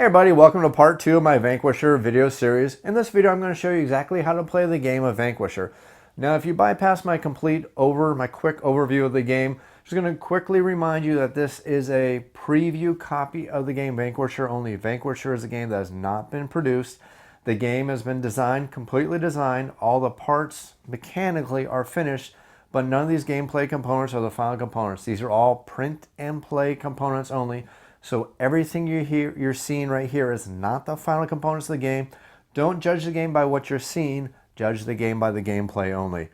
Hey everybody, welcome to part 2 of my Vanquisher video series. In this video I'm going to show you exactly how to play the game of Vanquisher. Now if you bypass my quick overview of the game, I'm just going to quickly remind you that this is a preview copy of the game Vanquisher only. Vanquisher is a game that has not been produced. The game has been designed, completely designed. All the parts mechanically are finished, but none of these gameplay components are the final components. These are all print and play components only. So everything you're seeing right here is not the final components of the game. Don't judge the game by what you're seeing. Judge the game by the gameplay only.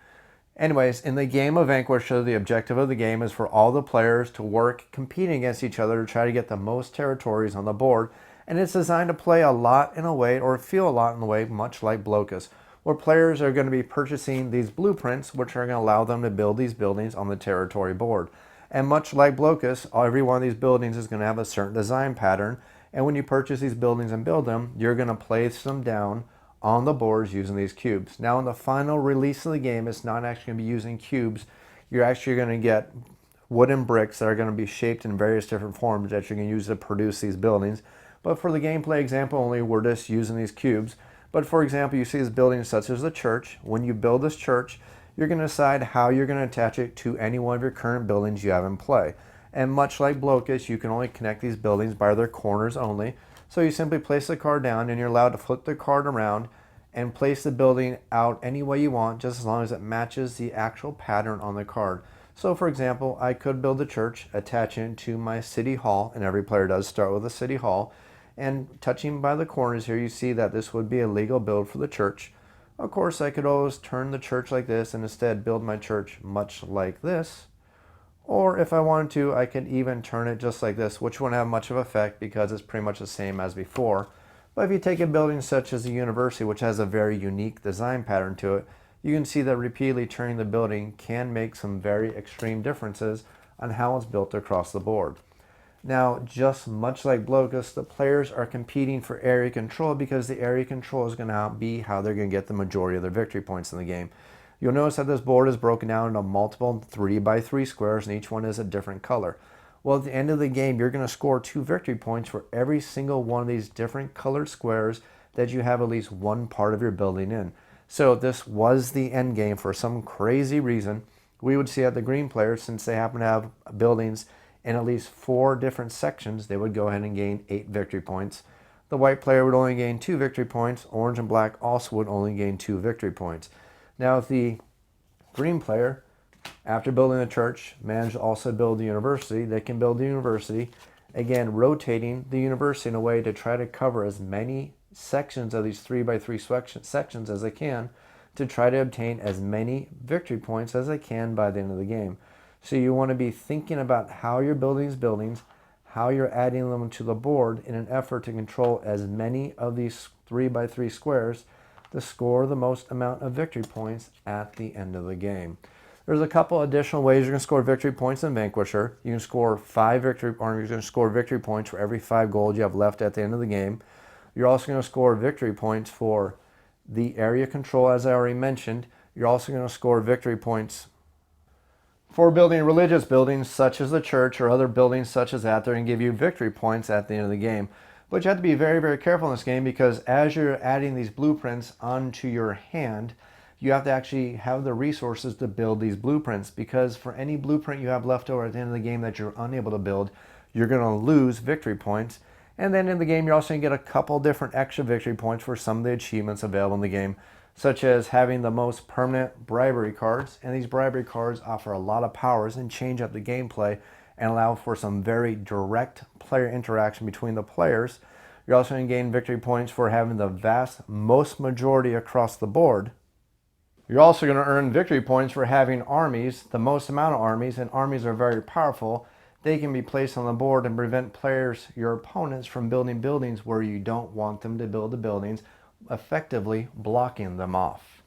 Anyways, in the game of Vanquisher, the objective of the game is for all the players to work competing against each other to try to get the most territories on the board. And it's designed to play a lot in a way, or feel a lot in a way, much like Blokus, where players are going to be purchasing these blueprints, which are going to allow them to build these buildings on the territory board. And much like Blokus, every one of these buildings is going to have a certain design pattern. And when you purchase these buildings and build them, you're going to place them down on the boards using these cubes. Now in the final release of the game, it's not actually going to be using cubes. You're actually going to get wooden bricks that are going to be shaped in various different forms that you're going to use to produce these buildings. But for the gameplay example only, we're just using these cubes. But for example, you see this building such as the church. When you build this church, you're going to decide how you're going to attach it to any one of your current buildings you have in play. And much like Blokus, you can only connect these buildings by their corners only. So you simply place the card down and you're allowed to flip the card around and place the building out any way you want, just as long as it matches the actual pattern on the card. So for example, I could build a church, attach it to my city hall, and every player does start with a city hall. And touching by the corners here, you see that this would be a legal build for the church. Of course, I could always turn the church like this and instead build my church much like this. Or if I wanted to, I could even turn it just like this, which wouldn't have much of an effect because it's pretty much the same as before. But if you take a building such as a university, which has a very unique design pattern to it, you can see that repeatedly turning the building can make some very extreme differences on how it's built across the board. Now, just much like Blokus, the players are competing for area control because the area control is going to be how they're going to get the majority of their victory points in the game. You'll notice that this board is broken down into multiple 3x3 squares, and each one is a different color. Well, at the end of the game, you're going to score 2 victory points for every single one of these different colored squares that you have at least one part of your building in. So if this was the end game for some crazy reason, we would see that the green players, since they happen to have buildings in at least 4 different sections, they would go ahead and gain 8 victory points. The white player would only gain 2 victory points. Orange and black also would only gain 2 victory points. Now if the green player, after building the church, managed to also build the university, they can build the university, again rotating the university in a way to try to cover as many sections of these 3x3 sections as they can to try to obtain as many victory points as they can by the end of the game. So you want to be thinking about how you're building these buildings, how you're adding them to the board in an effort to control as many of these 3x3 squares to score the most amount of victory points at the end of the game. There's a couple additional ways you're going to score victory points in Vanquisher. You can score 5 victory, or you're going to score victory points for every 5 gold you have left at the end of the game. You're also going to score victory points for the area control, as I already mentioned. You're also going to score victory points for building religious buildings such as the church or other buildings such as that. They're going to give you victory points at the end of the game. But you have to be very, very careful in this game because as you're adding these blueprints onto your hand, you have to actually have the resources to build these blueprints, because for any blueprint you have left over at the end of the game that you're unable to build, you're going to lose victory points. And then in the game, you're also going to get a couple different extra victory points for some of the achievements available in the game, such as having the most permanent bribery cards. And these bribery cards offer a lot of powers and change up the gameplay and allow for some very direct player interaction between the players. You're also going to gain victory points for having the vast most majority across the board. You're also going to earn victory points for having armies, the most amount of armies, and armies are very powerful. They can be placed on the board and prevent players, your opponents, from building buildings where you don't want them to build the buildings, effectively blocking them off.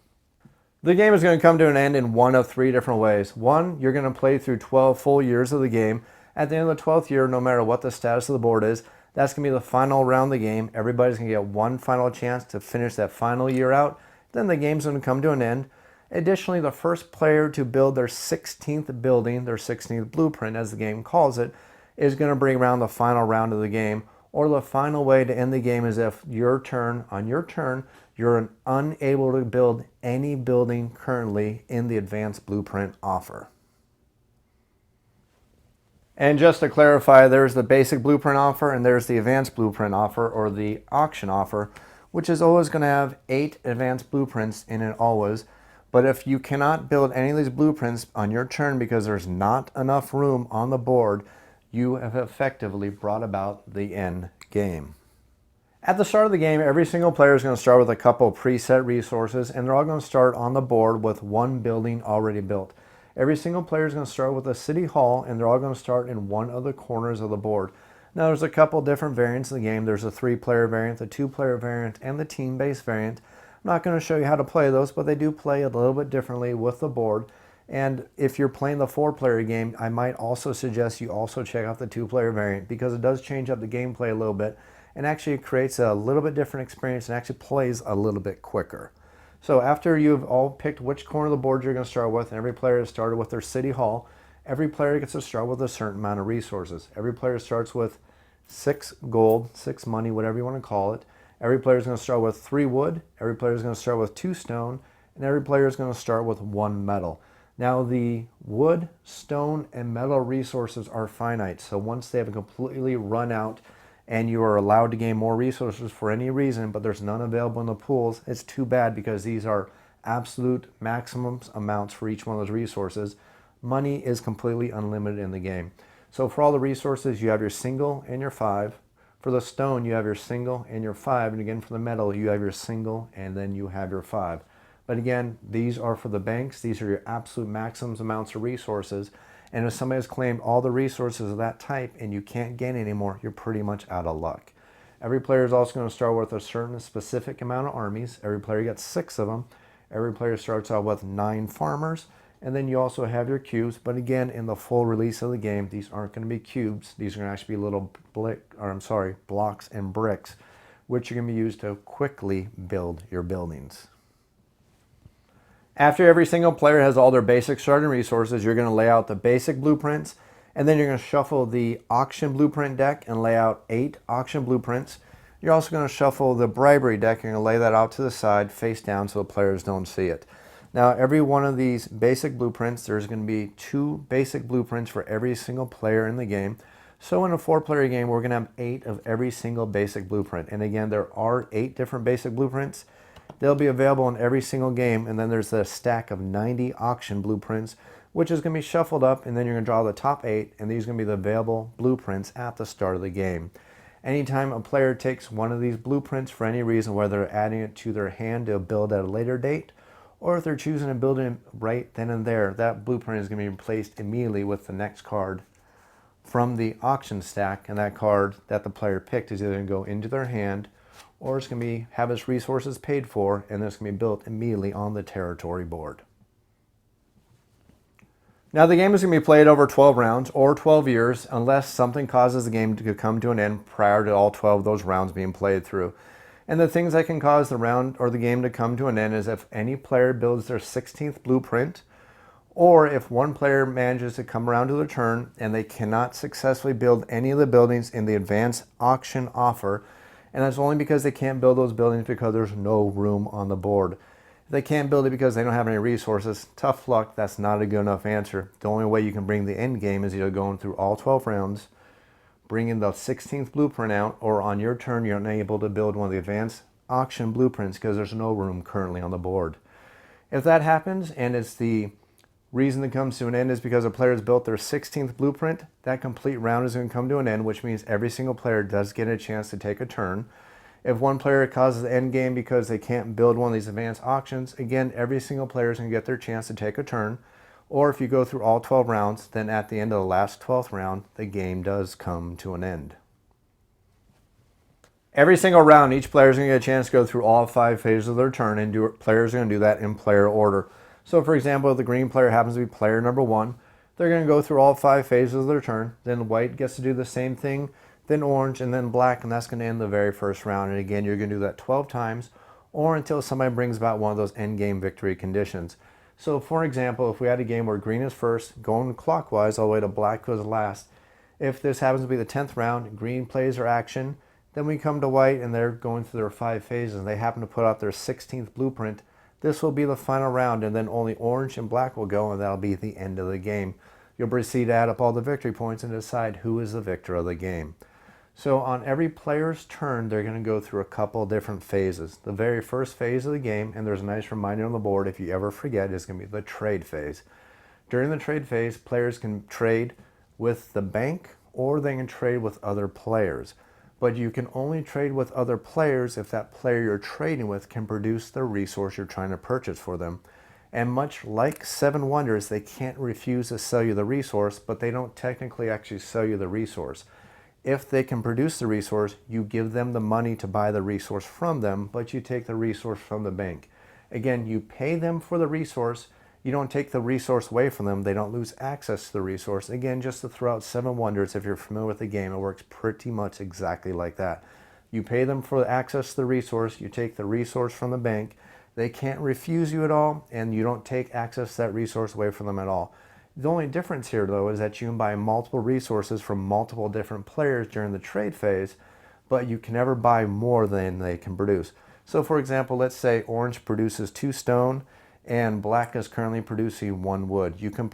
The game is going to come to an end in one of 3 different ways. One, you're going to play through 12 full years of the game. At the end of the 12th year, no matter what the status of the board is, that's going to be the final round of the game. Everybody's going to get one final chance to finish that final year out. Then the game's going to come to an end. Additionally, the first player to build their 16th building, their 16th blueprint as the game calls it, is going to bring around the final round of the game. Or the final way to end the game is if on your turn, you're unable to build any building currently in the advanced blueprint offer. And just to clarify, there's the basic blueprint offer and there's the advanced blueprint offer, or the auction offer, which is always going to have 8 advanced blueprints in it always. But if you cannot build any of these blueprints on your turn because there's not enough room on the board, you have effectively brought about the end game. At the start of the game, every single player is going to start with a couple preset resources, and they're all going to start on the board with one building already built. Every single player is going to start with a city hall, and they're all going to start in one of the corners of the board. Now, there's a couple different variants in the game. There's a 3-player variant, the 2-player variant, and the team-based variant. I'm not going to show you how to play those, but they do play a little bit differently with the board. And if you're playing the 4-player game, I might also suggest you also check out the 2-player variant, because it does change up the gameplay a little bit, and actually creates a little bit different experience and actually plays a little bit quicker. So after you've all picked which corner of the board you're going to start with, and every player has started with their city hall, every player gets to start with a certain amount of resources. Every player starts with 6 gold, 6 money, whatever you want to call it. Every player is going to start with 3 wood. Every player is going to start with 2 stone. And every player is going to start with 1 metal. Now the wood, stone, and metal resources are finite. So once they have completely run out, and you are allowed to gain more resources for any reason, but there's none available in the pools, it's too bad, because these are absolute maximum amounts for each one of those resources. Money is completely unlimited in the game. So for all the resources, you have your single and your 5. For the stone, you have your single and your 5. And again, for the metal, you have your single and then you have your 5. But again, these are for the banks. These are your absolute maximum amounts of resources. And if somebody has claimed all the resources of that type and you can't gain anymore, you're pretty much out of luck. Every player is also going to start with a certain specific amount of armies. Every player gets 6 of them. Every player starts out with 9 farmers. And then you also have your cubes. But again, in the full release of the game, these aren't going to be cubes. These are going to actually be little blocks and bricks, which are going to be used to quickly build your buildings. After every single player has all their basic starting resources, you're going to lay out the basic blueprints, and then you're going to shuffle the auction blueprint deck and lay out 8 auction blueprints. You're also going to shuffle the bribery deck. You're going to lay that out to the side, face down, so the players don't see it. Now, every one of these basic blueprints, there's going to be 2 basic blueprints for every single player in the game. So in a 4-player game, we're going to have 8 of every single basic blueprint. And again, there are 8 different basic blueprints. They'll be available in every single game, and then there's a stack of 90 auction blueprints, which is going to be shuffled up, and then you're going to draw the top 8, and these are going to be the available blueprints at the start of the game. Anytime a player takes one of these blueprints for any reason, whether they're adding it to their hand to build at a later date, or if they're choosing to build it right then and there, that blueprint is going to be replaced immediately with the next card from the auction stack, and that card that the player picked is either going to go into their hand, or it's going to have its resources paid for, and it's going to be built immediately on the territory board. Now the game is going to be played over 12 rounds or 12 years, unless something causes the game to come to an end prior to all 12 of those rounds being played through. And the things that can cause the round or the game to come to an end is if any player builds their 16th blueprint, or if one player manages to come around to their turn and they cannot successfully build any of the buildings in the advanced auction offer. And that's only because they can't build those buildings because there's no room on the board. If they can't build it because they don't have any resources, tough luck, that's not a good enough answer. The only way you can bring the end game is either going through all 12 rounds, bringing the 16th blueprint out, or on your turn you're unable to build one of the advanced auction blueprints because there's no room currently on the board. If that happens, and it's the reason that comes to an end is because a player has built their 16th blueprint, that complete round is going to come to an end, which means every single player does get a chance to take a turn. If one player causes the end game because they can't build one of these advanced auctions, again, every single player is going to get their chance to take a turn. Or if you go through all 12 rounds, then at the end of the last 12th round, the game does come to an end. Every single round, each player is going to get a chance to go through all 5 phases of their turn, and players are going to do that in player order. So for example, if the green player happens to be player number 1, they're going to go through all 5 phases of their turn. Then white gets to do the same thing, then orange, and then black, and that's going to end the very first round. And again, you're going to do that 12 times, or until somebody brings about one of those end game victory conditions. So for example, if we had a game where green is first, going clockwise all the way to black goes last, if this happens to be the 10th round, green plays their action, Then we come to white, and they're going through their 5 phases, and they happen to put out their 16th blueprint. This will be the final round, and then only orange and black will go, and that'll be the end of the game. You'll proceed to add up all the victory points and decide who is the victor of the game. So on every player's turn, they're going to go through a couple different phases. The very first phase of the game, and there's a nice reminder on the board if you ever forget, is going to be the trade phase. During the trade phase, players can trade with the bank or they can trade with other players. But you can only trade with other players if that player you're trading with can produce the resource you're trying to purchase for them. And much like Seven Wonders, they can't refuse to sell you the resource, but they don't technically actually sell you the resource. If they can produce the resource, you give them the money to buy the resource from them, but you take the resource from the bank. Again, you pay them for the resource. You don't take the resource away from them. They don't lose access to the resource. Again, just to throw out Seven Wonders, if you're familiar with the game, it works pretty much exactly like that. You pay them for access to the resource. You take the resource from the bank. They can't refuse you at all, and you don't take access to that resource away from them at all. The only difference here, though, is that you can buy multiple resources from multiple different players during the trade phase, but you can never buy more than they can produce. So, for example, let's say orange produces 2 stone, and black is currently producing 1 wood. You can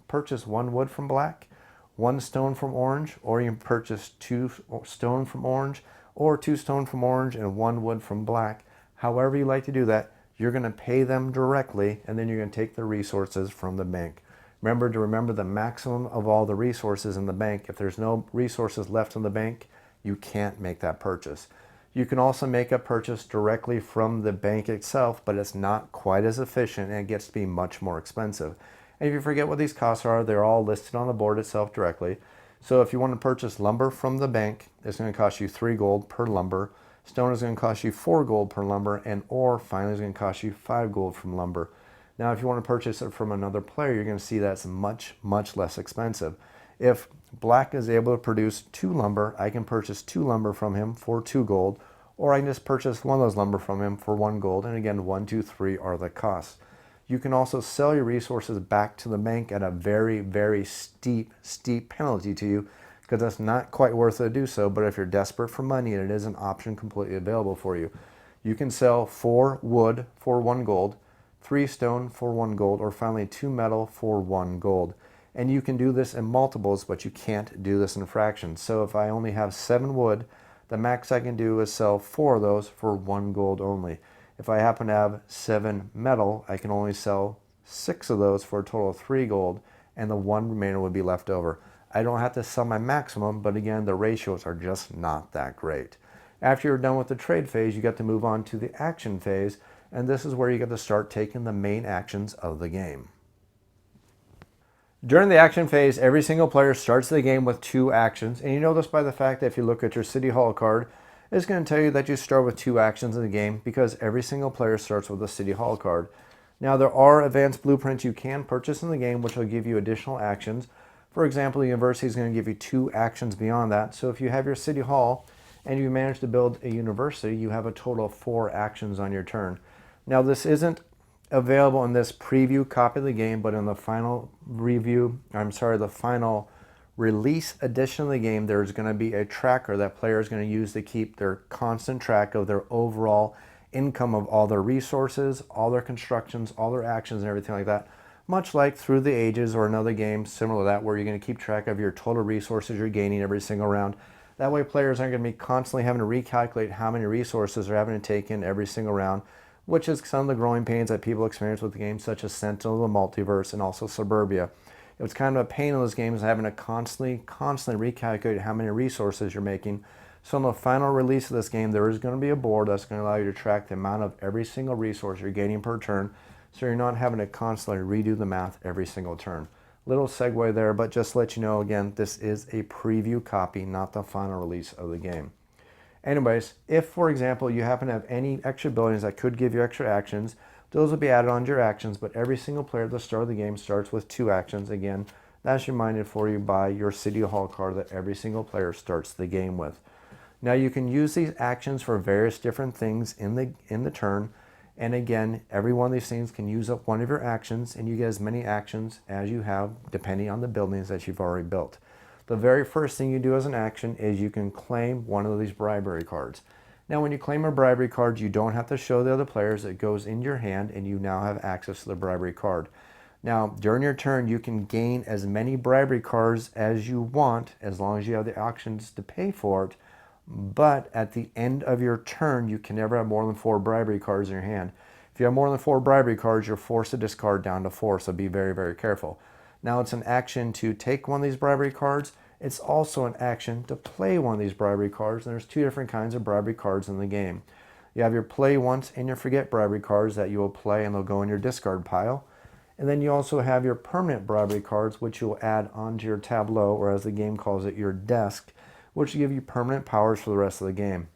purchase 1 wood from black, 1 stone from orange, or you can purchase 2 stone from orange, or 2 stone from orange and 1 wood from black. However you like to do that, you're going to pay them directly, and then you're going to take the resources from the bank. Remember the maximum of all the resources in the bank. If there's no resources left in the bank, you can't make that purchase. You can also make a purchase directly from the bank itself, but it's not quite as efficient and it gets to be much more expensive. And if you forget what these costs are, they're all listed on the board itself directly. So if you want to purchase lumber from the bank, it's going to cost you 3 gold per lumber. Stone is going to cost you 4 gold per lumber, and ore finally is going to cost you 5 gold from lumber. Now, if you want to purchase it from another player, you're going to see that's much, much less expensive. If black is able to produce 2 lumber, I can purchase 2 lumber from him for 2 gold, or I can just purchase 1 of those lumber from him for 1 gold, and again, 1, 2, 3 are the costs. You can also sell your resources back to the bank at a very, very steep penalty to you, because it's not quite worth it to do so, but if you're desperate for money, and it is an option completely available for you, you can sell 4 wood for 1 gold, 3 stone for 1 gold, or finally 2 metal for 1 gold. And you can do this in multiples, but you can't do this in fractions. So if I only have 7 wood, the max I can do is sell 4 of those for 1 gold only. If I happen to have 7 metal, I can only sell 6 of those for a total of 3 gold, and the 1 remainder would be left over. I don't have to sell my maximum, but again, the ratios are just not that great. After you're done with the trade phase, you get to move on to the action phase, and this is where you get to start taking the main actions of the game. During the action phase, every single player starts the game with 2 actions, and you know this by the fact that if you look at your City Hall card, it's going to tell you that you start with 2 actions in the game because every single player starts with a City Hall card. Now, there are advanced blueprints you can purchase in the game which will give you additional actions. For example, the university is going to give you 2 actions beyond that, so if you have your City Hall and you manage to build a university, you have a total of 4 actions on your turn. Now, this isn't available in this preview copy of the game, but in the final the final release edition of the game, there's going to be a tracker that players are going to use to keep their constant track of their overall income of all their resources, all their constructions, all their actions, and everything like that. Much like Through the Ages or another game similar to that, where you're going to keep track of your total resources you're gaining every single round. That way players aren't going to be constantly having to recalculate how many resources they're having to take in every single round, which is some of the growing pains that people experience with the games such as Sentinel of the Multiverse and also Suburbia. It was kind of a pain in those games having to constantly recalculate how many resources you're making. So in the final release of this game, there is going to be a board that's going to allow you to track the amount of every single resource you're gaining per turn, so you're not having to constantly redo the math every single turn. Little segue there, but just to let you know, again, this is a preview copy, not the final release of the game. Anyways, if, for example, you happen to have any extra buildings that could give you extra actions, those will be added on to your actions, but every single player at the start of the game starts with 2 actions. Again, that's reminded for you by your City Hall card that every single player starts the game with. Now, you can use these actions for various different things in the turn, and again, every one of these things can use up one of your actions, and you get as many actions as you have depending on the buildings that you've already built. the very first thing you do as an action is you can claim one of these bribery cards. Now when you claim a bribery card, you don't have to show the other players. It goes in your hand and you now have access to the bribery card. Now during your turn, you can gain as many bribery cards as you want as long as you have the options to pay for it. But at the end of your turn, you can never have more than 4 bribery cards in your hand. If you have more than 4 bribery cards, you're forced to discard down to 4, so be very, very careful. Now it's an action to take one of these bribery cards. It's also an action to play one of these bribery cards, and there's 2 different kinds of bribery cards in the game. You have your play once and your forget bribery cards that you will play and they'll go in your discard pile. And then you also have your permanent bribery cards, which you'll add onto your tableau, or as the game calls it, your desk, which will give you permanent powers for the rest of the game.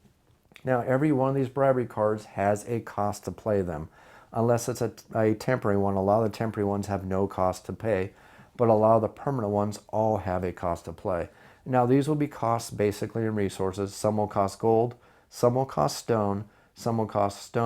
Now, every one of these bribery cards has a cost to play them, unless it's a temporary one. A lot of the temporary ones have no cost to pay, but a lot of the permanent ones all have a cost to play. Now, these will be costs basically in resources. Some will cost gold, some will cost stone, some will cost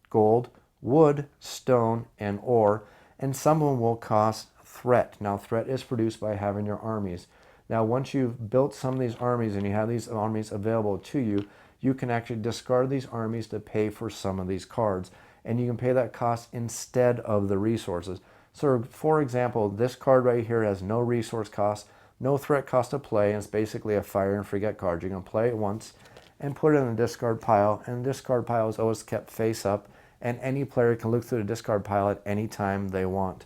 gold, wood, stone, and ore, and some of them will cost threat. Now, threat is produced by having your armies. Now, once you've built some of these armies and you have these armies available to you, you can actually discard these armies to pay for some of these cards. And you can pay that cost instead of the resources. So, for example, this card right here has no resource cost, no threat cost to play, and it's basically a fire and forget card. You can play it once and put it in the discard pile, and the discard pile is always kept face up, and any player can look through the discard pile at any time they want.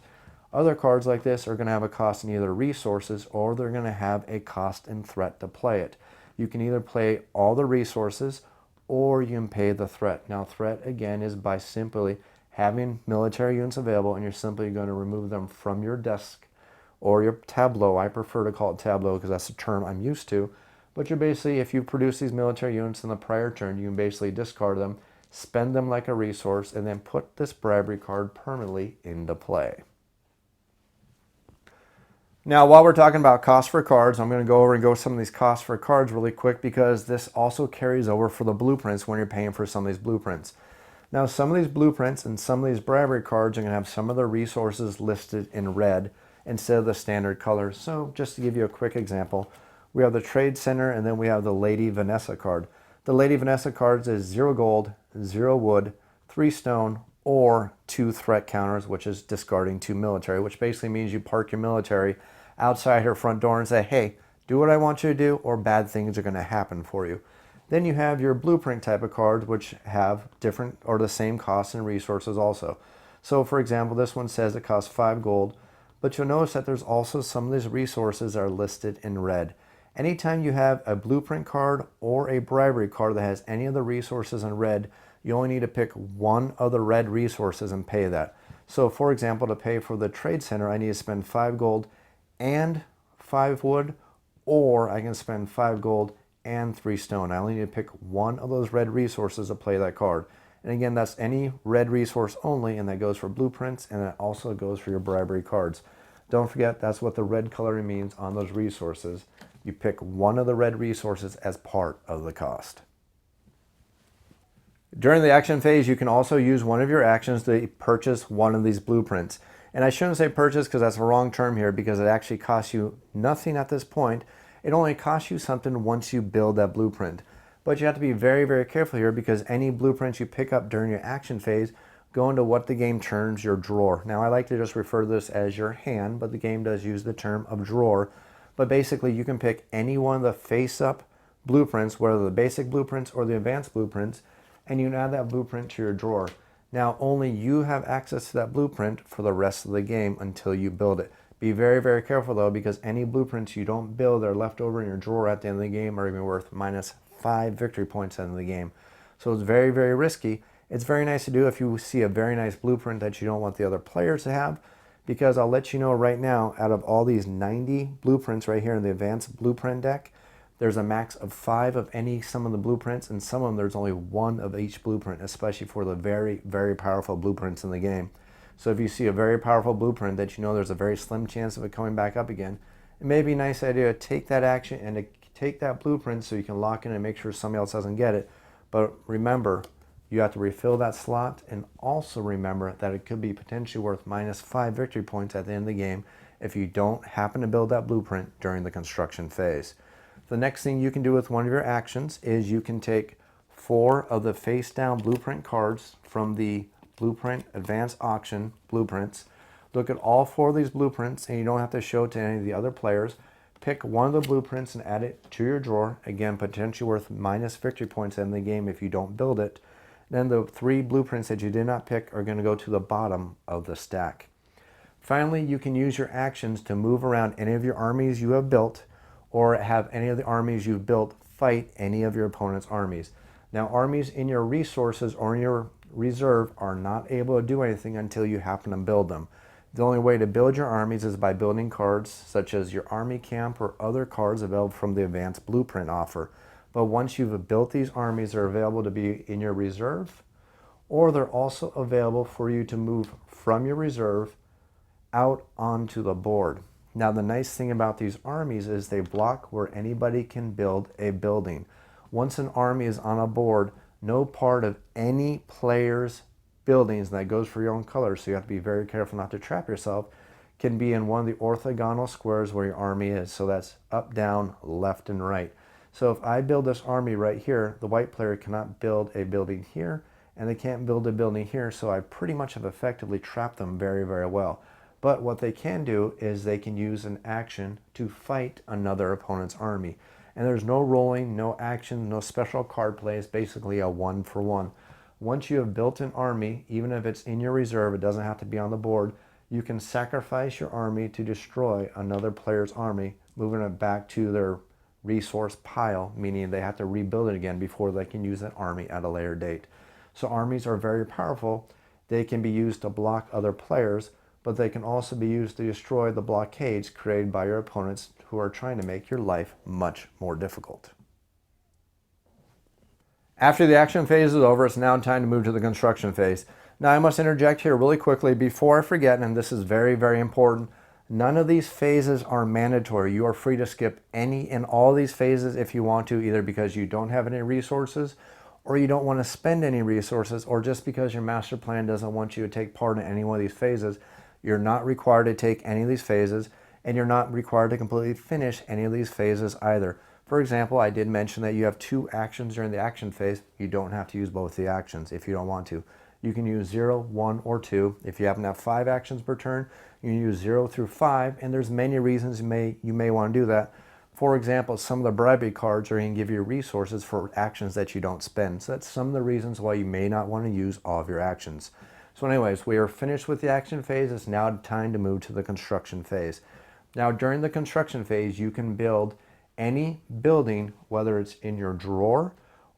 Other cards like this are going to have a cost in either resources or they're going to have a cost in threat to play it. You can either play all the resources or you can pay the threat. Now, threat again is by simply having military units available, and you're simply going to remove them from your desk or your tableau. I prefer to call it tableau because that's the term I'm used to. But you're basically, if you produce these military units in the prior turn, you can basically discard them, spend them like a resource, and then put this bribery card permanently into play. Now, while we're talking about cost for cards, I'm going to go over some of these costs for cards really quick, because this also carries over for the blueprints when you're paying for some of these blueprints. Now, some of these blueprints and some of these bribery cards are going to have some of the resources listed in red instead of the standard colors. So just to give you a quick example, we have the Trade Center and then we have the Lady Vanessa card. The Lady Vanessa cards is 0 gold, 0 wood, 3 stone, or 2 threat counters, which is discarding 2 military, which basically means you park your military outside her front door and say, hey, do what I want you to do, or bad things are going to happen for you. Then you have your blueprint type of cards, which have different or the same costs and resources also. So for example, this one says it costs 5 gold, but you'll notice that there's also some of these resources that are listed in red. Anytime you have a blueprint card or a bribery card that has any of the resources in red, you only need to pick one of the red resources and pay that. So for example, to pay for the Trade Center, I need to spend 5 gold and 5 wood, or I can spend 5 gold and 3 stone. I only need to pick one of those red resources to play that card. And again, that's any red resource only, and that goes for blueprints, and that also goes for your bribery cards. Don't forget, that's what the red coloring means on those resources. You pick one of the red resources as part of the cost. During the action phase, you can also use one of your actions to purchase one of these blueprints. And I shouldn't say purchase because that's the wrong term here, because it actually costs you nothing at this point. It only costs you something once you build that blueprint. But you have to be very, very careful here, because any blueprints you pick up during your action phase go into what the game terms your drawer. Now, I like to just refer to this as your hand, but the game does use the term of drawer. But basically, you can pick any one of the face-up blueprints, whether the basic blueprints or the advanced blueprints, and you can add that blueprint to your drawer. Now, only you have access to that blueprint for the rest of the game until you build it. Be very, very careful though, because any blueprints you don't build that are left over in your drawer at the end of the game are even worth -5 victory points at the end of the game. So it's very, very risky. It's very nice to do if you see a very nice blueprint that you don't want the other players to have, because I'll let you know right now, out of all these 90 blueprints right here in the advanced blueprint deck, there's a max of 5 of some of the blueprints, and some of them there's only 1 of each blueprint, especially for the very, very powerful blueprints in the game. So if you see a very powerful blueprint that you know there's a very slim chance of it coming back up again, it may be a nice idea to take that action and to take that blueprint so you can lock in and make sure somebody else doesn't get it. But remember, you have to refill that slot, and also remember that it could be potentially worth -5 victory points at the end of the game, if you don't happen to build that blueprint during the construction phase. The next thing you can do with one of your actions is you can take 4 of the face down blueprint cards from the Blueprint Advanced Auction blueprints. Look at all 4 of these blueprints, and you don't have to show it to any of the other players. Pick one of the blueprints and add it to your drawer. Again, potentially worth minus victory points in the game if you don't build it. Then the 3 blueprints that you did not pick are going to go to the bottom of the stack. Finally, you can use your actions to move around any of your armies you have built, or have any of the armies you've built fight any of your opponent's armies. Now, armies in your resources or in your reserve are not able to do anything until you happen to build them. The only way to build your armies is by building cards such as your army camp or other cards available from the advanced blueprint offer. But once you've built these armies, they're available to be in your reserve, or they're also available for you to move from your reserve out onto the board. Now, the nice thing about these armies is they block where anybody can build a building. Once an army is on a board, no part of any player's buildings, and that goes for your own colors, so you have to be very careful not to trap yourself, can be in one of the orthogonal squares where your army is. So that's up, down, left, and right. So if I build this army right here, the white player cannot build a building here, and they can't build a building here, so I pretty much have effectively trapped them very, very well. But what they can do is they can use an action to fight another opponent's army. And there's no rolling, no action, no special card play. It's basically a 1-for-1. Once you have built an army, even if it's in your reserve, it doesn't have to be on the board, you can sacrifice your army to destroy another player's army, moving it back to their resource pile, meaning they have to rebuild it again before they can use that army at a later date. So armies are very powerful. They can be used to block other players, but they can also be used to destroy the blockades created by your opponents who are trying to make your life much more difficult. After the action phase is over, it's now time to move to the construction phase. Now, I must interject here really quickly before I forget, and this is very, very important. None of these phases are mandatory. You are free to skip any and all these phases if you want to, either because you don't have any resources, or you don't want to spend any resources, or just because your master plan doesn't want you to take part in any one of these phases. You're not required to take any of these phases, and you're not required to completely finish any of these phases either. For example, I did mention that you have 2 actions during the action phase. You don't have to use both the actions if you don't want to. You can use 0, 1, or 2. If you happen to have 5 actions per turn, you can use 0 through 5, and there's many reasons you may want to do that. For example, some of the bribery cards are going to give you resources for actions that you don't spend. So that's some of the reasons why you may not want to use all of your actions. So anyways, we are finished with the action phase. It's now time to move to the construction phase. Now, during the construction phase, you can build any building, whether it's in your drawer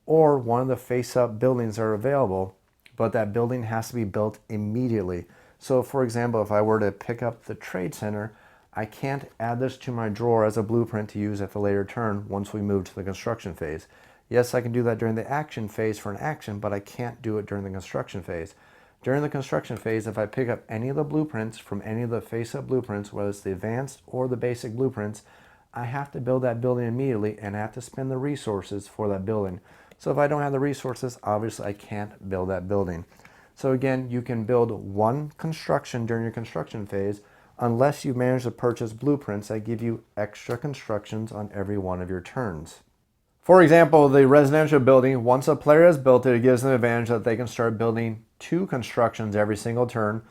or one of the face-up buildings that are available, but that building has to be built immediately. So for example, if I were to pick up the trade center, I can't add this to my drawer as a blueprint to use at the later turn once we move to the construction phase. Yes, I can do that during the action phase for an action, but I can't do it during the construction phase. During the construction phase, if I pick up any of the blueprints from any of the face-up blueprints, whether it's the advanced or the basic blueprints, I have to build that building immediately and I have to spend the resources for that building. So if I don't have the resources, obviously I can't build that building. So again, you can build one construction during your construction phase unless you manage to purchase blueprints that give you extra constructions on every one of your turns. For example, the residential building, once a player has built it, it gives them an advantage that they can start building 2 constructions every single turn.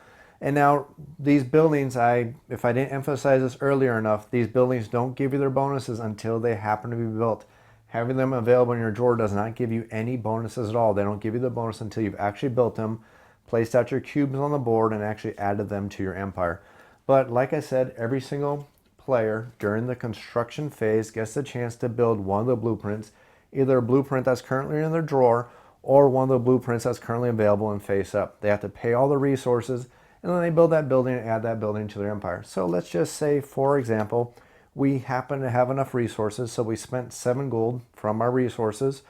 And now these buildings, if I didn't emphasize this earlier enough, these buildings don't give you their bonuses until they happen to be built. Having them available in your drawer does not give you any bonuses at all. They don't give you the bonus until you've actually built them, placed out your cubes on the board, and actually added them to your empire. But like I said, every single player during the construction phase gets the chance to build one of the blueprints, either a blueprint that's currently in their drawer or one of the blueprints that's currently available in face up. They have to pay all the resources, and then they build that building and add that building to their empire. So let's just say, for example, we happen to have enough resources, so we spent 7 gold from our resources.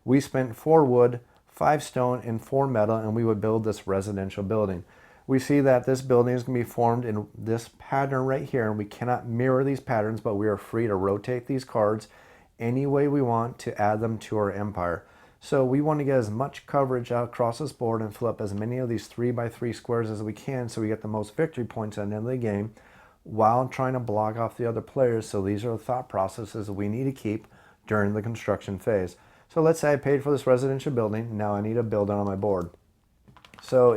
We spent 4 wood, 5 stone, and 4 metal, and we would build this residential building. We see that this building is going to be formed in this pattern right here, and we cannot mirror these patterns, but we are free to rotate these cards any way we want to add them to our empire. So we want to get as much coverage out across this board and fill up as many of these 3x3 squares as we can so we get the most victory points at the end of the game. while trying to block off the other players. So these are the thought processes we need to keep during the construction phase. So let's say I paid for this residential building. Now I need to build it on my board. So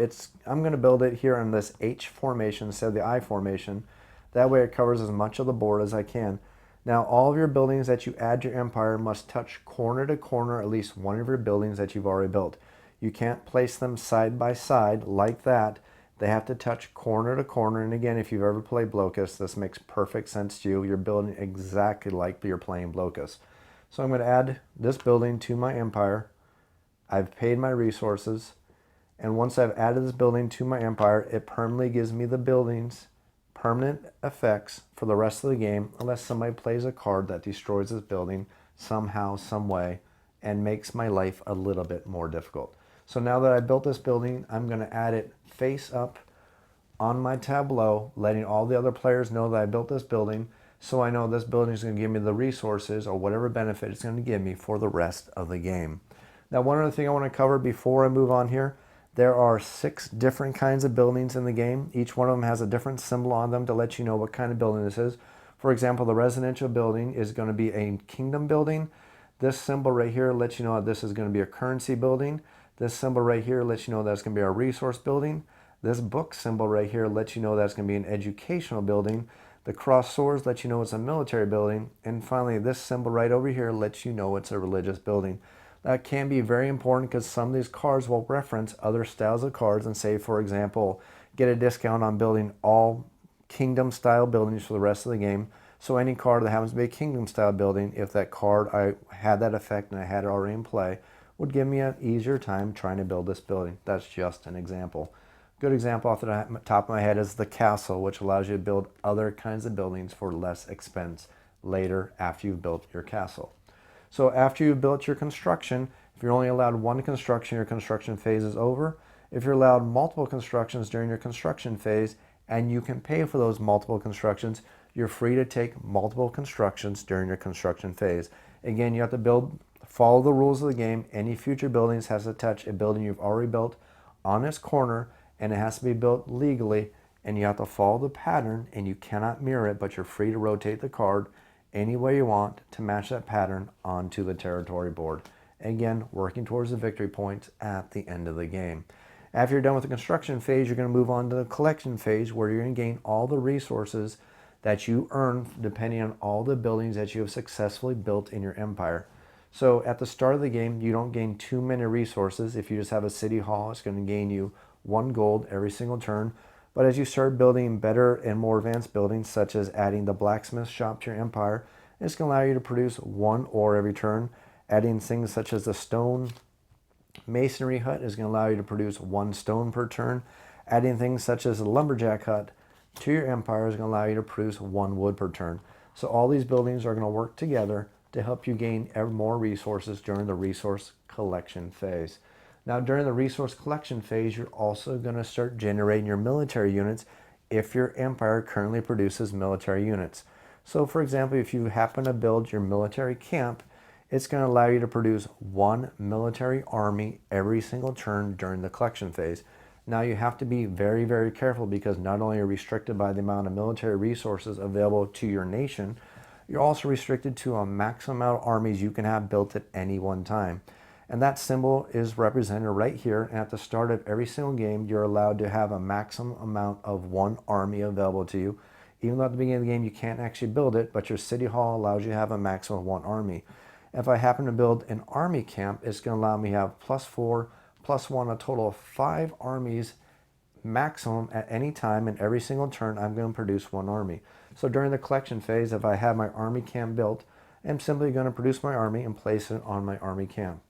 I'm going to build it here in this H formation instead of the I formation. That way it covers as much of the board as I can. Now all of your buildings that you add to your empire must touch corner to corner at least one of your buildings that you've already built. You can't place them side by side like that. They have to touch corner to corner. And again, if you've ever played Blokus, this makes perfect sense to you. You're building exactly like you're playing Blokus. So I'm going to add this building to my empire. I've paid my resources. And once I've added this building to my empire, it permanently gives me the building's permanent effects for the rest of the game, unless somebody plays a card that destroys this building somehow, some way, and makes my life a little bit more difficult. So now that I built this building, I'm going to add it face up on my tableau, letting all the other players know that I built this building, so I know this building is going to give me the resources or whatever benefit it's going to give me for the rest of the game. Now, one other thing I want to cover before I move on here, there are 6 different kinds of buildings in the game. Each one of them has a different symbol on them to let you know what kind of building this is. For example, the residential building is going to be a kingdom building. This symbol right here lets you know that this is going to be a currency building. This symbol right here lets you know that's going to be a resource building. This book symbol right here lets you know that's going to be an educational building. The cross swords let you know it's a military building. And finally, this symbol right over here lets you know it's a religious building. That can be very important because some of these cards will reference other styles of cards and say, for example, get a discount on building all kingdom style buildings for the rest of the game. So any card that happens to be a kingdom style building, if that card I had that effect and I had it already in play, would give me an easier time trying to build this building. That's just an example. Good example off the top of my head is the castle, which allows you to build other kinds of buildings for less expense later after you've built your castle. So after you've built your construction, if you're only allowed one construction, your construction phase is over. If you're allowed multiple constructions during your construction phase and you can pay for those multiple constructions, you're free to take multiple constructions during your construction phase. Again, you have to follow the rules of the game. Any future buildings has to touch a building you've already built on its corner, and it has to be built legally, and you have to follow the pattern, and you cannot mirror it, but you're free to rotate the card any way you want to match that pattern onto the territory board. Again, working towards the victory points at the end of the game. After you're done with the construction phase, you're going to move on to the collection phase, where you're going to gain all the resources that you earn depending on all the buildings that you have successfully built in your empire. So at the start of the game, you don't gain too many resources. If you just have a city hall, it's going to gain you 1 gold every single turn. But as you start building better and more advanced buildings, such as adding the blacksmith shop to your empire, it's going to allow you to produce 1 ore every turn. Adding things such as the stone masonry hut is going to allow you to produce 1 stone per turn. Adding things such as the lumberjack hut to your empire is going to allow you to produce 1 wood per turn. So all these buildings are going to work together to help you gain ever more resources during the resource collection phase. Now, during the resource collection phase, you're also going to start generating your military units if your empire currently produces military units. So, for example, if you happen to build your military camp, it's going to allow you to produce 1 military army every single turn during the collection phase. Now, you have to be very, very careful, because not only are you restricted by the amount of military resources available to your nation, you're also restricted to a maximum amount of armies you can have built at any one time. And that symbol is represented right here. And at the start of every single game, you're allowed to have a maximum amount of 1 army available to you. Even though at the beginning of the game you can't actually build it, but your city hall allows you to have a maximum of 1 army. If I happen to build an army camp, it's going to allow me to have +4, +1, a total of 5 armies maximum at any time. And every single turn, I'm going to produce 1 army. So during the collection phase, if I have my army camp built, I'm simply going to produce my army and place it on my army camp.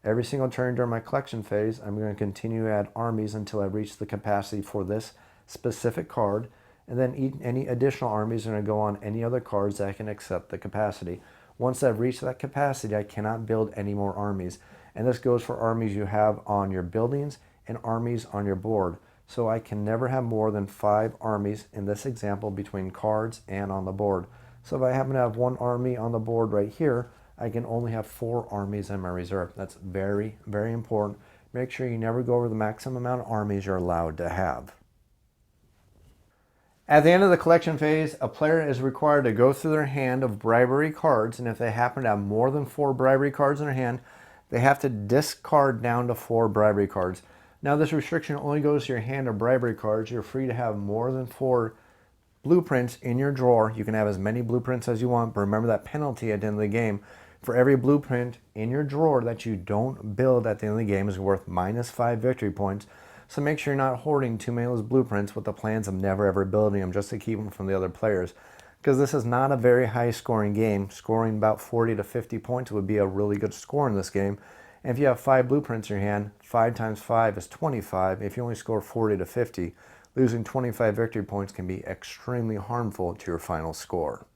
Every single turn during my collection phase, I'm going to continue to add armies until I reach the capacity for this specific card, and then any additional armies are going to go on any other cards that can accept the capacity. Once I've reached that capacity, I cannot build any more armies. And this goes for armies you have on your buildings and armies on your board. So I can never have more than 5 armies in this example between cards and on the board. So if I happen to have 1 army on the board right here, I can only have 4 armies in my reserve. That's very, very important. Make sure you never go over the maximum amount of armies you're allowed to have. At the end of the collection phase, a player is required to go through their hand of bribery cards, and if they happen to have more than 4 bribery cards in their hand, they have to discard down to 4 bribery cards. Now this restriction only goes to your hand of bribery cards. You're free to have more than 4 blueprints in your drawer. You can have as many blueprints as you want, but remember that penalty at the end of the game. For every blueprint in your drawer that you don't build at the end of the game is worth -5 victory points. So make sure you're not hoarding too many of those blueprints with the plans of never ever building them just to keep them from the other players. Because this is not a very high scoring game. Scoring about 40 to 50 points would be a really good score in this game. And if you have 5 blueprints in your hand, 5 times 5 is 25. If you only score 40 to 50, losing 25 victory points can be extremely harmful to your final score.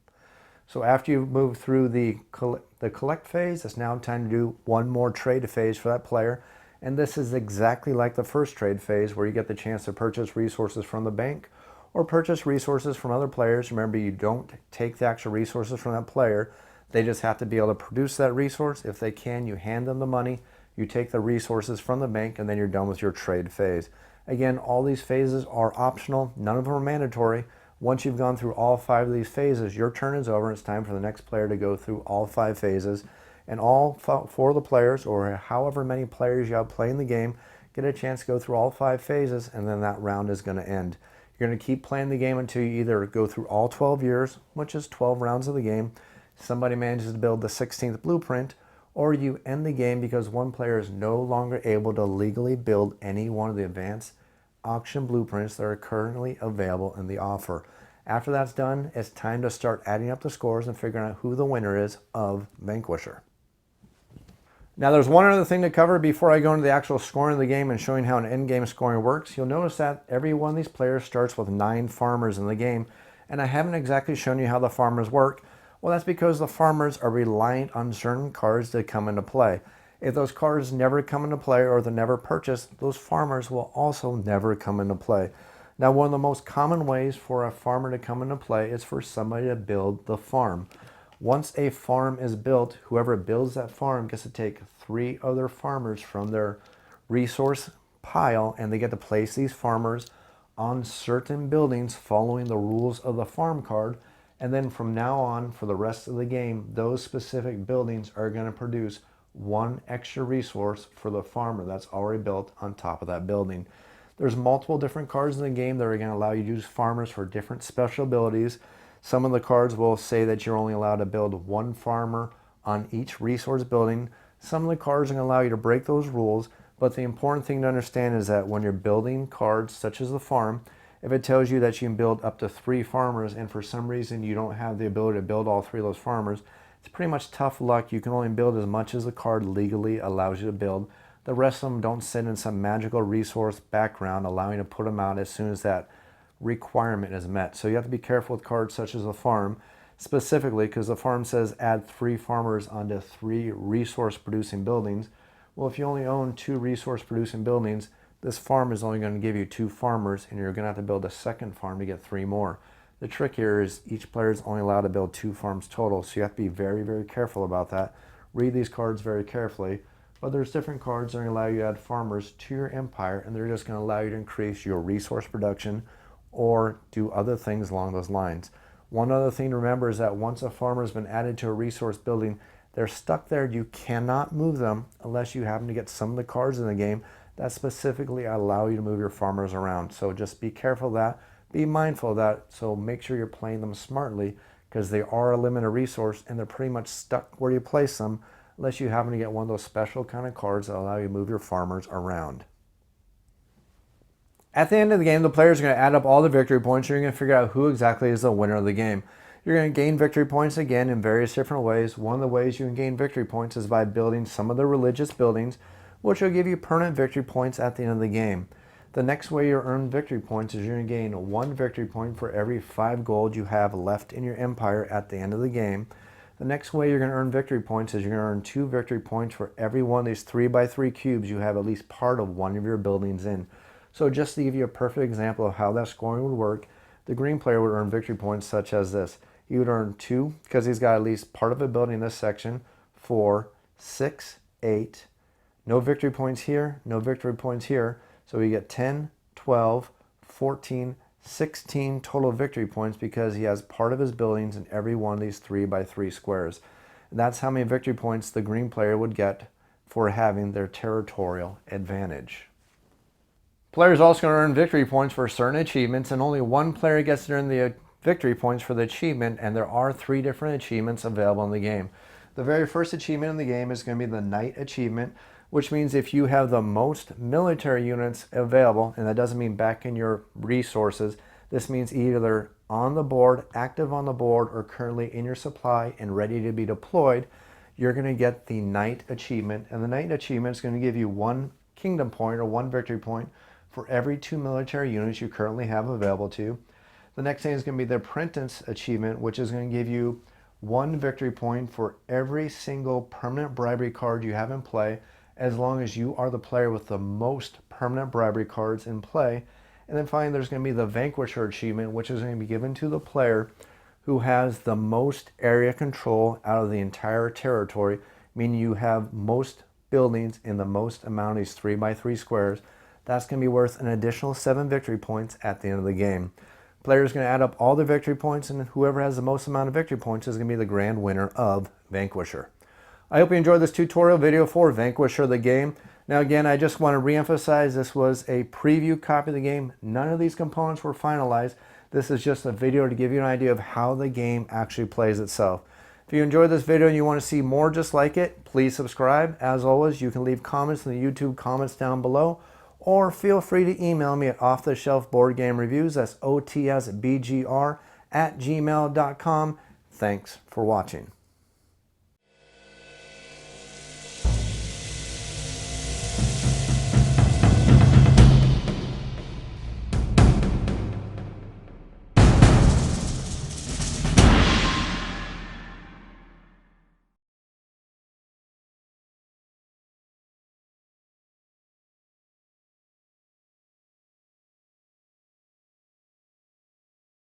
So after you've moved through the collect phase, it's now time to do one more trade phase for that player. And this is exactly like the first trade phase where you get the chance to purchase resources from the bank or purchase resources from other players. Remember, you don't take the actual resources from that player. They just have to be able to produce that resource. If they can, you hand them the money, you take the resources from the bank, and then you're done with your trade phase. Again, all these phases are optional. None of them are mandatory. Once you've gone through all 5 of these phases, your turn is over. It's time for the next player to go through all 5 phases. And all 4 of the players, or however many players you have playing the game, get a chance to go through all 5 phases, and then that round is going to end. You're going to keep playing the game until you either go through all 12 years, which is 12 rounds of the game, somebody manages to build the 16th blueprint, or you end the game because one player is no longer able to legally build any one of the advanced auction blueprints that are currently available in the offer. After that's done, it's time to start adding up the scores and figuring out who the winner is of Vanquisher. Now there's one other thing to cover before I go into the actual scoring of the game and showing how an end-game scoring works. You'll notice that every one of these players starts with 9 farmers in the game, and I haven't exactly shown you how the farmers work. Well, that's because the farmers are reliant on certain cards to come into play. If those cards never come into play or they're never purchased, those farmers will also never come into play. Now, one of the most common ways for a farmer to come into play is for somebody to build the farm. Once a farm is built, whoever builds that farm gets to take 3 other farmers from their resource pile, and they get to place these farmers on certain buildings following the rules of the farm card. And then from now on, for the rest of the game, those specific buildings are going to produce 1 extra resource for the farmer that's already built on top of that building. There's multiple different cards in the game that are going to allow you to use farmers for different special abilities. Some of the cards will say that you're only allowed to build 1 farmer on each resource building. Some of the cards are going to allow you to break those rules, but the important thing to understand is that when you're building cards such as the farm, if it tells you that you can build up to 3 farmers and for some reason you don't have the ability to build all 3 of those farmers, it's pretty much tough luck. You can only build as much as the card legally allows you to build. The rest of them don't sit in some magical resource background allowing you to put them out as soon as that requirement is met. So you have to be careful with cards such as the farm, specifically because the farm says add 3 farmers onto 3 resource producing buildings. Well, if you only own 2 resource producing buildings, this farm is only going to give you 2 farmers, and you're going to have to build a second farm to get 3 more. The trick here is each player is only allowed to build 2 farms total, so you have to be very, very careful about that. Read these cards very carefully. But there's different cards that allow you to add farmers to your empire, and they're just going to allow you to increase your resource production or do other things along those lines. One other thing to remember is that once a farmer has been added to a resource building, they're stuck there. You cannot move them unless you happen to get some of the cards in the game that specifically allow you to move your farmers around. So just be careful of that. Be mindful of that. So make sure you're playing them smartly because they are a limited resource and they're pretty much stuck where you place them unless you happen to get one of those special kind of cards that allow you to move your farmers around. At the end of the game, the players are going to add up all the victory points. You're going to figure out who exactly is the winner of the game. You're going to gain victory points again in various different ways. One of the ways you can gain victory points is by building some of the religious buildings, which will give you permanent victory points at the end of the game. The next way you earn victory points is you're going to gain 1 victory point for every 5 gold you have left in your empire at the end of the game. The next way you're going to earn victory points is you're going to earn 2 victory points for every one of these 3x3 cubes you have at least part of one of your buildings in. So just to give you a perfect example of how that scoring would work, the green player would earn victory points such as this. He would earn 2 because he's got at least part of a building in this section, 4, 6, 8. No victory points here, no victory points here. So we get 10, 12, 14, 16 total victory points because he has part of his buildings in every one of these 3x3 squares. And that's how many victory points the green player would get for having their territorial advantage. Players also going to earn victory points for certain achievements, and only one player gets to earn the victory points for the achievement, and there are 3 different achievements available in the game. The very first achievement in the game is going to be the Knight achievement, which means if you have the most military units available, and that doesn't mean back in your resources, this means either on the board, active on the board, or currently in your supply and ready to be deployed, you're going to get the Knight achievement. And the Knight achievement is going to give you 1 kingdom point or 1 victory point for every 2 military units you currently have available to you. The next thing is going to be the Apprentice achievement, which is going to give you 1 victory point for every single permanent bribery card you have in play, as long as you are the player with the most permanent bribery cards in play. And then finally, there's going to be the Vanquisher achievement, which is going to be given to the player who has the most area control out of the entire territory, meaning you have most buildings in the most amount of these 3x3 squares. That's going to be worth an additional 7 victory points at the end of the game. Players are going to add up all the victory points, and whoever has the most amount of victory points is going to be the grand winner of Vanquisher. I hope you enjoyed this tutorial video for Vanquisher the game. Now again, I just want to re-emphasize this was a preview copy of the game. None of these components were finalized. This is just a video to give you an idea of how the game actually plays itself. If you enjoyed this video and you want to see more just like it, please subscribe. As always, you can leave comments in the YouTube comments down below, or feel free to email me at offtheshelfboardgamereviews, that's OTSBGR @gmail.com. Thanks for watching.